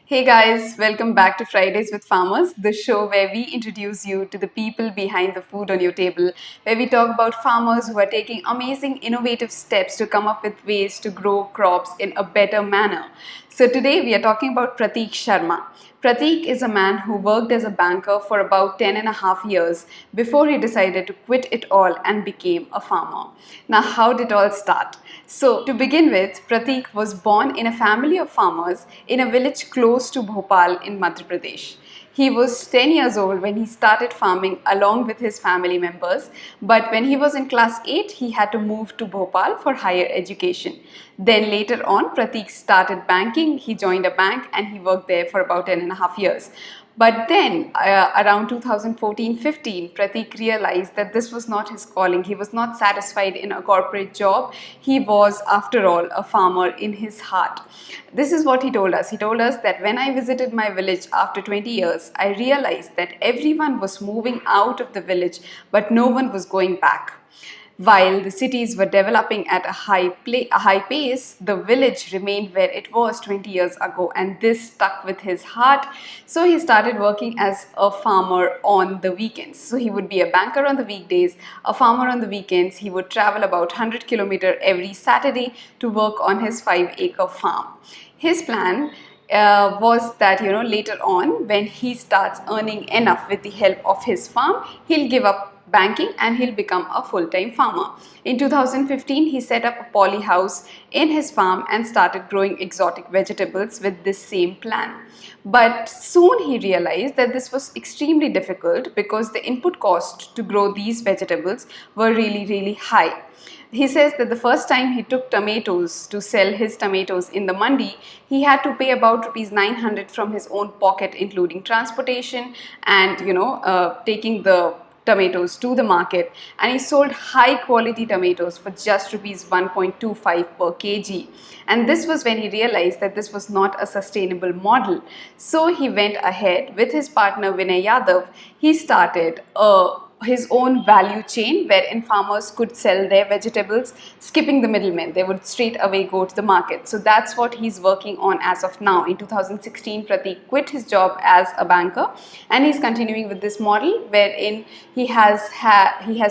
Hey guys, welcome back to Fridays with Farmers, the show where we introduce you to the people behind the food on your table, where we talk about farmers who are taking amazing, innovative steps to come up with ways to grow crops in a better manner. So today we are talking about Pratik Sharma. Pratik is a man who worked as a banker for about 10 and a half years before he decided to quit it all and became a farmer. Now, how did it all start? So, to begin with, Pratik was born in a family of farmers in a village close to Bhopal in Madhya Pradesh. He was 10 years old when he started farming along with his family members, but when he was in class 8, he had to move to Bhopal for higher education. Then later on, Pratik started banking. He joined a bank and he worked there for about 10 and a half years. But then, around 2014-15, Pratik realized that this was not his calling. He was not satisfied in a corporate job. He was, after all, a farmer in his heart. This is what he told us. He told us that when I visited my village after 20 years, I realized that everyone was moving out of the village, but no one was going back. While the cities were developing at a high pace, the village remained where it was 20 years ago, and this stuck with his heart. So he started working as a farmer on the weekends. So he would be a banker on the weekdays, a farmer on the weekends. He would travel about 100 kilometers every Saturday to work on his 5-acre farm. His plan was that later on, when he starts earning enough with the help of his farm, he'll give up banking and he'll become a full-time farmer. In 2015, he set up a poly house in his farm and started growing exotic vegetables with this same plan. But soon he realized that this was extremely difficult because the input cost to grow these vegetables were really high. He says that the first time he took tomatoes to sell his tomatoes in the mandi, he had to pay about rupees 900 from his own pocket, including transportation and taking the tomatoes to the market, and he sold high quality tomatoes for just rupees 1.25 per kg. And this was when he realized that this was not a sustainable model. So he went ahead with his partner Vinay Yadav. He started his own value chain wherein farmers could sell their vegetables skipping the middlemen. They would straight away go to the market. So that's what he's working on as of now. In 2016, Pratik quit his job as a banker and he's continuing with this model wherein he has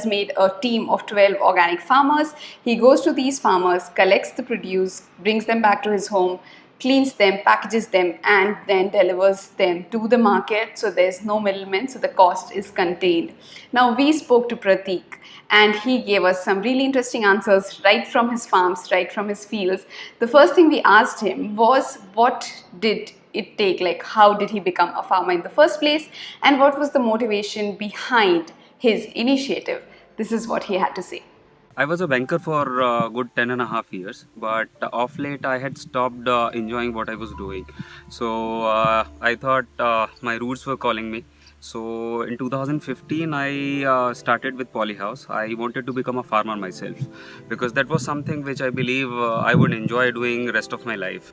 made a team of 12 organic farmers. He goes to these farmers, collects the produce, brings them back to his home, cleans them, packages them, and then delivers them to the market. So there's no middleman, so the cost is contained. Now we spoke to Pratik and he gave us some really interesting answers right from his farms, right from his fields. The first thing we asked him was what did it take, like how did he become a farmer in the first place, and what was the motivation behind his initiative. This is what he had to say. I was a banker for a good 10 and a half years, but off late I had stopped enjoying what I was doing. So I thought my roots were calling me. So in 2015 I started with Polyhouse. I wanted to become a farmer myself because that was something which I believe I would enjoy doing rest of my life.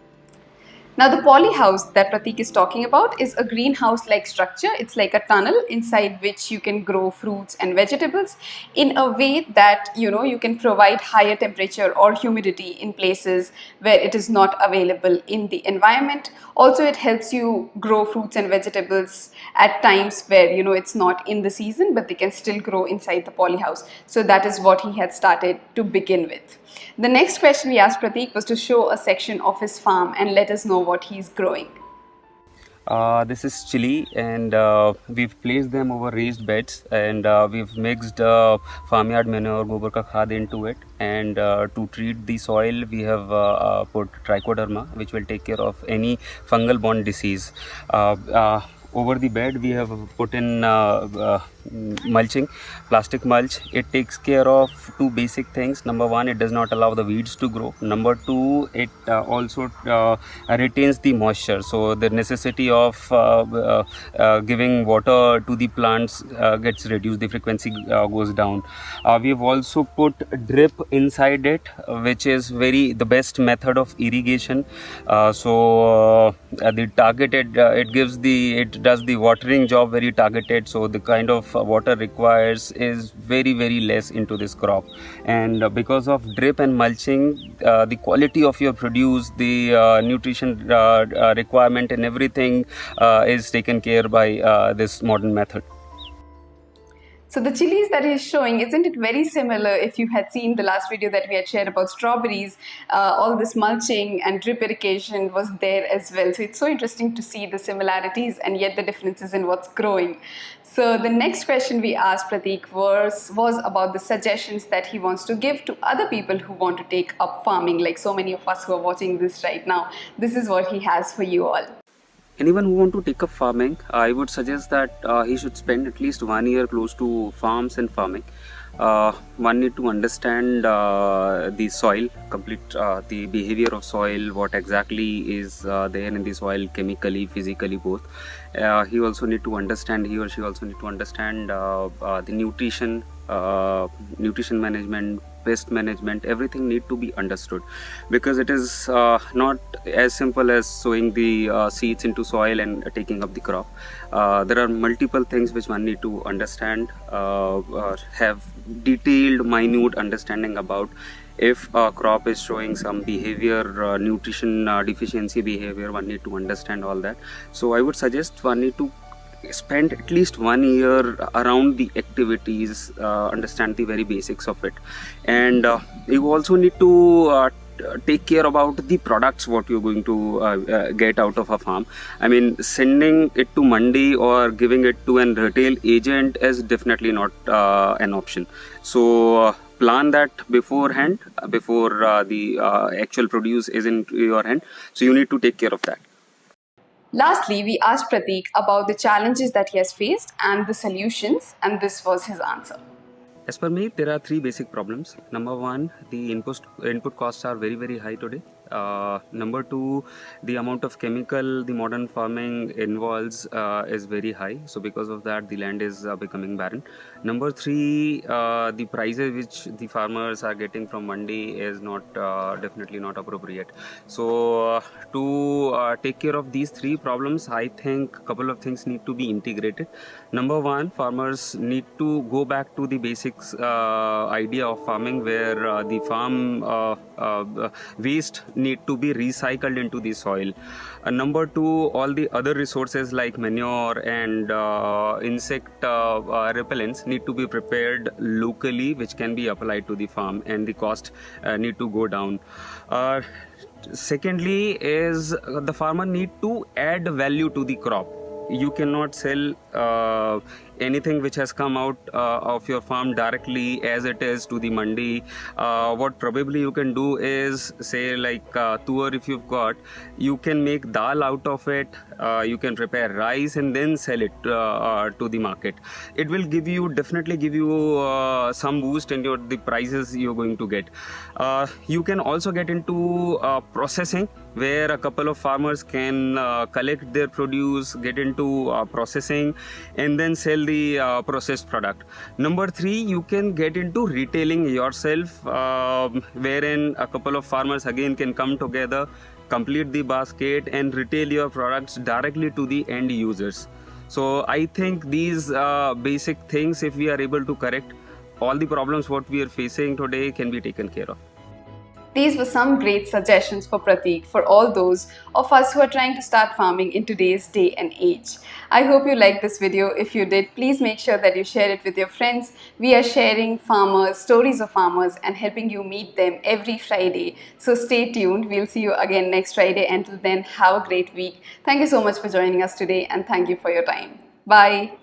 Now the poly house that Pratik is talking about is a greenhouse-like structure. It's like a tunnel inside which you can grow fruits and vegetables in a way that you can provide higher temperature or humidity in places where it is not available in the environment. Also, it helps you grow fruits and vegetables at times where it's not in the season, but they can still grow inside the poly house. So that is what he had started to begin with. The next question we asked Pratik was to show a section of his farm and let us know what he's growing. This is chili, and we've placed them over raised beds, and we've mixed farmyard manure, gobar ka khad into it, and to treat the soil we have put trichoderma, which will take care of any fungal borne disease. Over the bed we have put in mulching, plastic mulch. It takes care of two basic things. Number one, it does not allow the weeds to grow. Number two, it also retains the moisture, so the necessity of giving water to the plants gets reduced, the frequency goes down. We have also put drip inside it, which is the best method of irrigation. The targeted, it does the watering job very targeted, so the kind of water requires is very, very less into this crop. And because of drip and mulching, the quality of your produce, the nutrition requirement and everything is taken care by this modern method. So the chilies that he's showing, isn't it very similar if you had seen the last video that we had shared about strawberries? All this mulching and drip irrigation was there as well. So it's so interesting to see the similarities and yet the differences in what's growing. So the next question we asked Pratik was about the suggestions that he wants to give to other people who want to take up farming, like so many of us who are watching this right now. This is what he has for you all. Anyone who want to take up farming, I would suggest that he should spend at least 1 year close to farms and farming. One need to understand the soil, complete the behavior of soil, what exactly is there in the soil, chemically, physically, both. He also need to understand, he or she also need to understand the nutrition management, pest management, everything need to be understood, because it is not as simple as sowing the seeds into soil and taking up the crop. There are multiple things which one need to understand, have detailed, minute understanding about. If a crop is showing some behavior, nutrition deficiency behavior, one need to understand all that. So I would suggest one need to spend at least 1 year around the activities, understand the very basics of it, and you also need to take care about the products what you're going to get out of a farm. I mean, sending it to mandi or giving it to an retail agent is definitely not an option. So plan that beforehand, before the actual produce is in your hand. So you need to take care of that. Lastly, we asked Pratik about the challenges that he has faced and the solutions, and this was his answer. As per me, there are three basic problems. Number one, the input costs are very, very high today. Number two, the amount of chemical the modern farming involves is very high. So because of that, the land is becoming barren. Number three, the prices which the farmers are getting from mandi is not definitely not appropriate. So to take care of these three problems, I think a couple of things need to be integrated. Number one, farmers need to go back to the basics idea of farming, where the farm waste need to be recycled into the soil. Number two, all the other resources like manure and insect repellents need to be prepared locally, which can be applied to the farm, and the cost need to go down. Secondly is the farmer need to add value to the crop. You cannot sell anything which has come out of your farm directly as it is to the mandi. What probably you can do is, say like tuar, if you've got, you can make dal out of it, you can prepare rice and then sell it to the market. It will definitely give you some boost in the prices you're going to get. You can also get into processing, where a couple of farmers can collect their produce, get into processing, and then sell the processed product. Number three, you can get into retailing yourself, wherein a couple of farmers again can come together, complete the basket, and retail your products directly to the end users. So I think these basic things, if we are able to correct, all the problems what we are facing today can be taken care of. These were some great suggestions for Pratik for all those of us who are trying to start farming in today's day and age. I hope you liked this video. If you did, please make sure that you share it with your friends. We are sharing farmers, stories of farmers, and helping you meet them every Friday. So stay tuned. We'll see you again next Friday. Until then, have a great week. Thank you so much for joining us today, and thank you for your time. Bye.